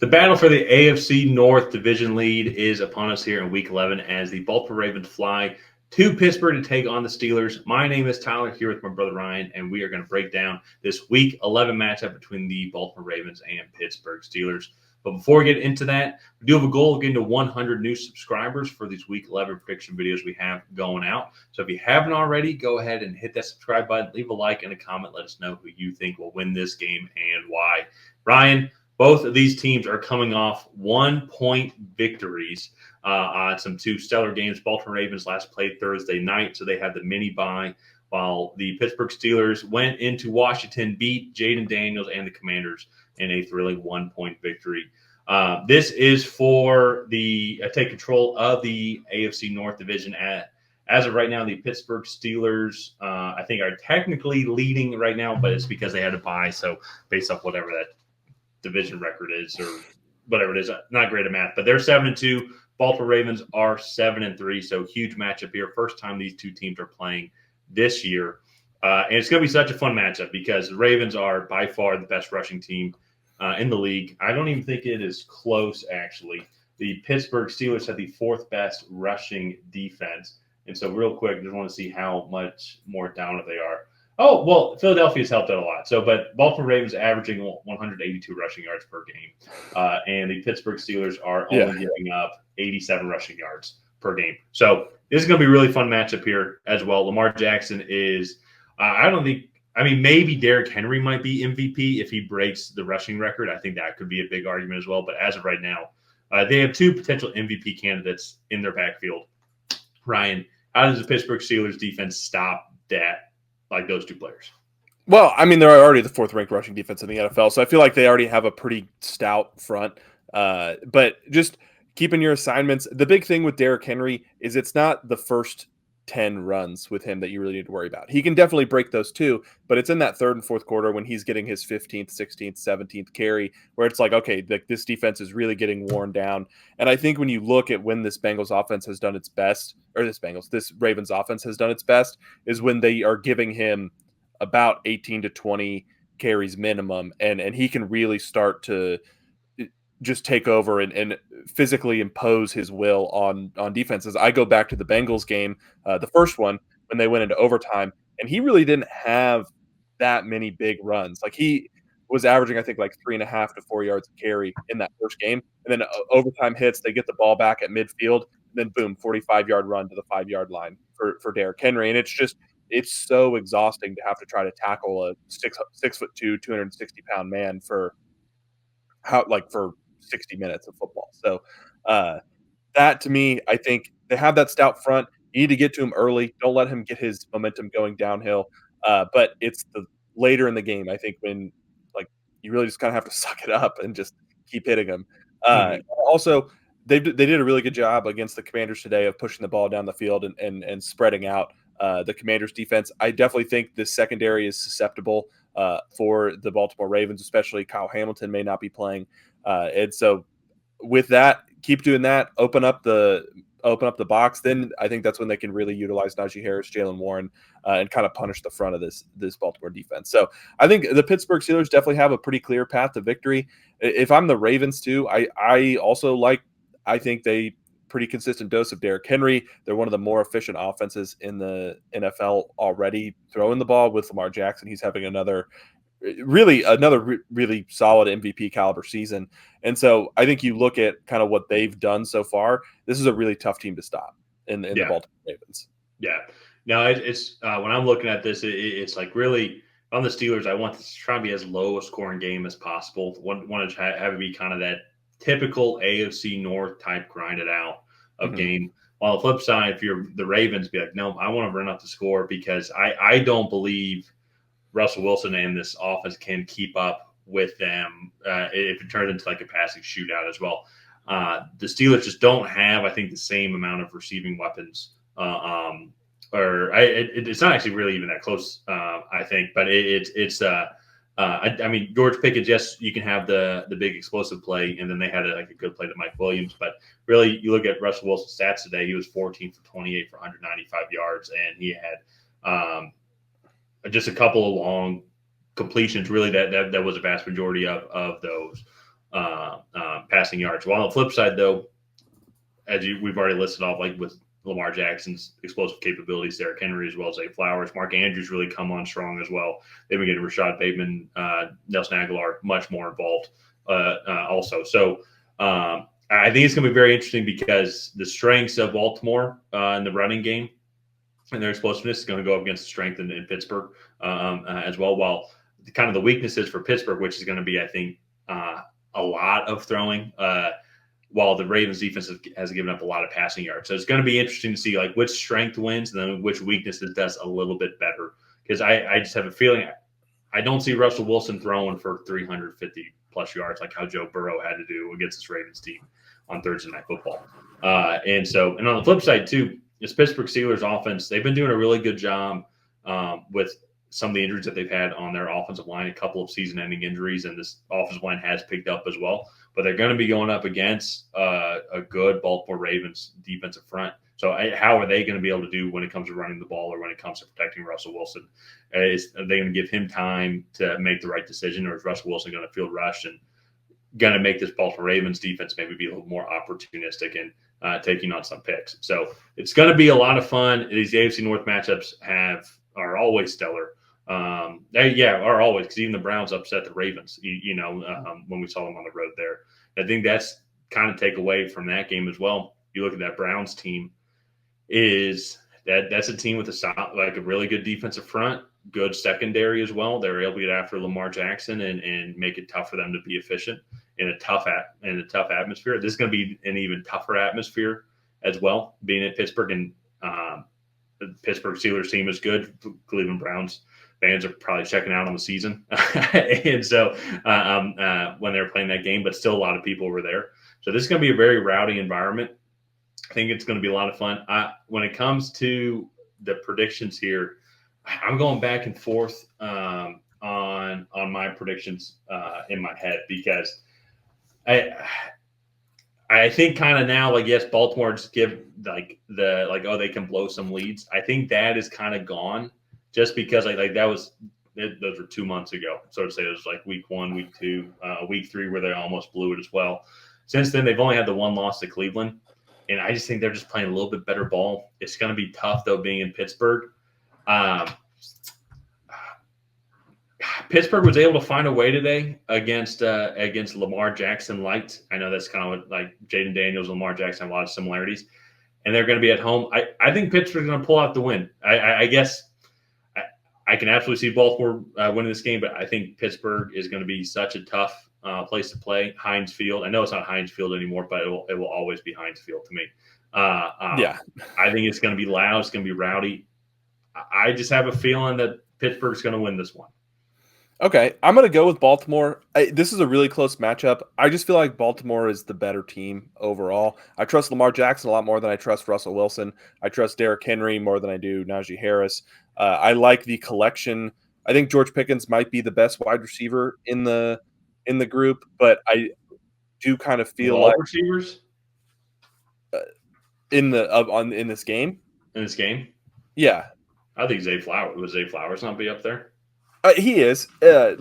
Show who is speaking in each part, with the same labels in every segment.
Speaker 1: The battle for the AFC North division lead is upon us here in Week 11 as the Baltimore Ravens fly to Pittsburgh to take on the Steelers. My name is Tyler, here with my brother Ryan, and we are going to break down this Week 11 matchup between the Baltimore Ravens and Pittsburgh Steelers. But before we get into that, we do have a goal of getting to 100 new subscribers for these Week 11 prediction videos we have going out. So if you haven't already, go ahead and hit that subscribe button, leave a like and a comment. Let us know who you think will win this game and why. Ryan, both of these teams are coming off 1-point victories on some two stellar games. Baltimore Ravens last played Thursday night, so they had the mini bye, while the Pittsburgh Steelers went into Washington, beat Jaden Daniels and the Commanders in a thrilling 1-point victory. This is for the take control of the AFC North division. As of right now, the Pittsburgh Steelers, I think, are technically leading right now, but it's because they had a bye. So based off whatever that division record is or whatever it is, not great at math, but they're 7-2. Baltimore Ravens are 7-3. So huge matchup here. First time these two teams are playing this year. And it's going to be such a fun matchup because the Ravens are by far the best rushing team in the league. I don't even think it is close, actually. The Pittsburgh Steelers have the fourth best rushing defense. And so real quick, just want to see how much more down they are. Oh, well, Philadelphia's helped out a lot. But Baltimore Ravens averaging 182 rushing yards per game. And the Pittsburgh Steelers are only giving up 87 rushing yards per game. So this is going to be a really fun matchup here as well. Lamar Jackson is, maybe Derrick Henry might be MVP if he breaks the rushing record. I think that could be a big argument as well. But as of right now, they have two potential MVP candidates in their backfield. Ryan, how does the Pittsburgh Steelers defense stop that, like those two players?
Speaker 2: Well, I mean, they're already the fourth-ranked rushing defense in the NFL, so I feel like they already have a pretty stout front. But just keeping your assignments, the big thing with Derrick Henry is it's not the first 10 runs with him that you really need to worry about. He can definitely break those too, but it's in that third and fourth quarter when he's getting his 15th, 16th, 17th carry where it's like, okay, this defense is really getting worn down. And I think when you look at when this Ravens offense has done its best is when they are giving him about 18 to 20 carries minimum, and he can really start to just take over and physically impose his will on defenses. I go back to the Bengals game, the first one, when they went into overtime, and he really didn't have that many big runs. Like, he was averaging, I think, like 3.5 to 4 yards a carry in that first game. And then overtime hits, they get the ball back at midfield, and then boom, 45-yard run to the 5-yard line for Derrick Henry. And it's so exhausting to have to try to tackle a 6'2", 260-pound man for 60 minutes of football. So that, to me, I think they have that stout front. You need to get to him early. Don't let him get his momentum going downhill. But it's the later in the game, I think, when you really just kind of have to suck it up and just keep hitting him. Also, they did a really good job against the Commanders today of pushing the ball down the field and spreading out the Commanders defense. I definitely think the secondary is susceptible for the Baltimore Ravens, especially Kyle Hamilton may not be playing. And so with that, keep doing that, open up the box. Then I think that's when they can really utilize Najee Harris, Jaylen Warren, and kind of punish the front of this Baltimore defense. So I think the Pittsburgh Steelers definitely have a pretty clear path to victory. If I'm the Ravens too, I think they pretty consistent dose of Derrick Henry. They're one of the more efficient offenses in the NFL already throwing the ball with Lamar Jackson. He's having another really solid MVP caliber season. And so I think you look at kind of what they've done so far, this is a really tough team to stop in the Baltimore Ravens.
Speaker 1: Yeah. No, it's when I'm looking at this, it's like really on the Steelers, I want this to try to be as low a scoring game as possible. Want to have it be kind of that typical AFC North type grinded out of game. On the flip side, if you're the Ravens, be like, no, I want to run up the score because I don't believe Russell Wilson and this offense can keep up with them if it turns into like a passing shootout as well. The Steelers just don't have, I think, the same amount of receiving weapons. It's not actually really even that close, I think. But I mean, George Pickens, yes, you can have the big explosive play, and then they had a good play to Mike Williams. But really, you look at Russell Wilson's stats today, he was 14 for 28 for 195 yards, and he had just a couple of long completions. Really, that was a vast majority of those. passing yards. While on the flip side, though, we've already listed off, like with Lamar Jackson's explosive capabilities, Derrick Henry as well as Zay Flowers, Mark Andrews really come on strong as well. They've been getting Rashad Bateman, Nelson Aguilar much more involved also. So I think it's going to be very interesting because the strengths of Baltimore in the running game and their explosiveness is going to go up against the strength in Pittsburgh as well. While kind of the weaknesses for Pittsburgh, which is going to be, I think, a lot of throwing, while the Ravens defense has given up a lot of passing yards. So it's going to be interesting to see like which strength wins and then which weaknesses does a little bit better. Because I just have a feeling I don't see Russell Wilson throwing for 350 plus yards like how Joe Burrow had to do against this Ravens team on Thursday Night Football. And on the flip side too, this Pittsburgh Steelers offense, they've been doing a really good job with some of the injuries that they've had on their offensive line, a couple of season-ending injuries, and this offensive line has picked up as well. But they're going to be going up against a good Baltimore Ravens defensive front. So how are they going to be able to do when it comes to running the ball or when it comes to protecting Russell Wilson? Are they going to give him time to make the right decision, or is Russell Wilson going to feel rushed and going to make this Baltimore Ravens defense maybe be a little more opportunistic and taking on some picks? So it's going to be a lot of fun. These AFC North matchups are always stellar. Are always, because even the Browns upset the Ravens, when we saw them on the road there. I think that's kind of take away from that game as well. You look at that Browns team, that's a team with a really good defensive front, good secondary as well. They're able to get after Lamar Jackson and make it tough for them to be efficient in a tough atmosphere. This is going to be an even tougher atmosphere as well, being at Pittsburgh, and the Pittsburgh Steelers team is good. Cleveland Browns fans are probably checking out on the season. And so when they were playing that game, but still a lot of people were there. So this is going to be a very rowdy environment. I think it's going to be a lot of fun. When it comes to the predictions here, I'm going back and forth on my predictions in my head, because I think kind of now, like, yes, Baltimore just give they can blow some leads. I think that is kind of gone, just because those were 2 months ago. So to say, it was like week 1, week 2, week 3 where they almost blew it as well. Since then, they've only had the one loss to Cleveland, and I just think they're just playing a little bit better ball. It's going to be tough though, being in Pittsburgh. Pittsburgh was able to find a way today against Lamar Jackson light. I know that's kind of what, like, Jaden Daniels, Lamar Jackson have a lot of similarities, and they're going to be at home. I think Pittsburgh's going to pull out the win. I guess I can absolutely see Baltimore winning this game, but I think Pittsburgh is going to be such a tough place to play. Heinz Field. I know it's not Heinz Field anymore, but it will always be Heinz Field to me. I think it's going to be loud. It's going to be rowdy. I just have a feeling that Pittsburgh's going to win this one.
Speaker 2: Okay, I'm going to go with Baltimore. This is a really close matchup. I just feel like Baltimore is the better team overall. I trust Lamar Jackson a lot more than I trust Russell Wilson. I trust Derrick Henry more than I do Najee Harris. I like the collection. I think George Pickens might be the best wide receiver in the group, but I do kind of feel like
Speaker 1: receivers
Speaker 2: in this game.
Speaker 1: In this game,
Speaker 2: yeah,
Speaker 1: I think Zay Flowers not be up there?
Speaker 2: He is. I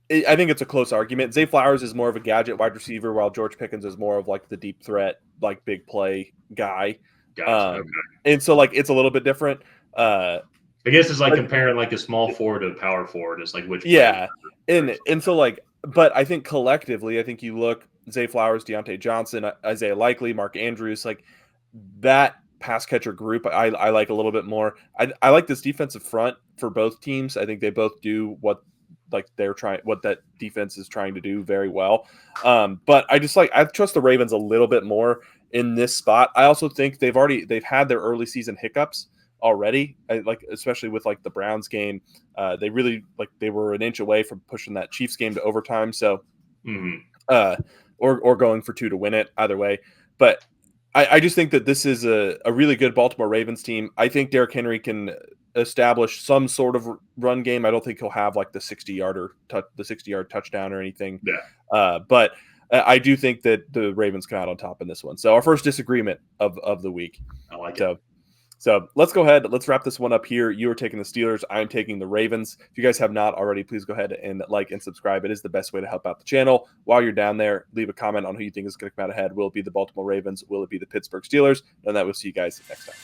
Speaker 2: think it's a close argument. Zay Flowers is more of a gadget wide receiver, while George Pickens is more of like the deep threat, like big play guy.
Speaker 1: Gotcha. Okay.
Speaker 2: And so it's a little bit different.
Speaker 1: I guess it's like comparing like a small forward to a power forward. It's like which.
Speaker 2: Yeah. And so but I think collectively, I think you look Zay Flowers, Deontay Johnson, Isaiah Likely, Mark Andrews, like that pass catcher group I like a little bit more. I like this defensive front for both teams. I think they both do what that defense is trying to do very well. But I trust the Ravens a little bit more in this spot. I also think they've had their early season hiccups already. Especially with the Browns game. They really they were an inch away from pushing that Chiefs game to overtime. So or going for 2 to win it, either way. But I just think that this is a really good Baltimore Ravens team. I think Derrick Henry can establish some sort of run game. I don't think he'll have the 60-yard touchdown or anything.
Speaker 1: Yeah.
Speaker 2: But I do think that the Ravens come out on top in this one. So our first disagreement of the week.
Speaker 1: I like it.
Speaker 2: So let's go ahead. Let's wrap this one up here. You are taking the Steelers. I'm taking the Ravens. If you guys have not already, please go ahead and like and subscribe. It is the best way to help out the channel. While you're down there, leave a comment on who you think is going to come out ahead. Will it be the Baltimore Ravens? Will it be the Pittsburgh Steelers? And that we'll see you guys next time.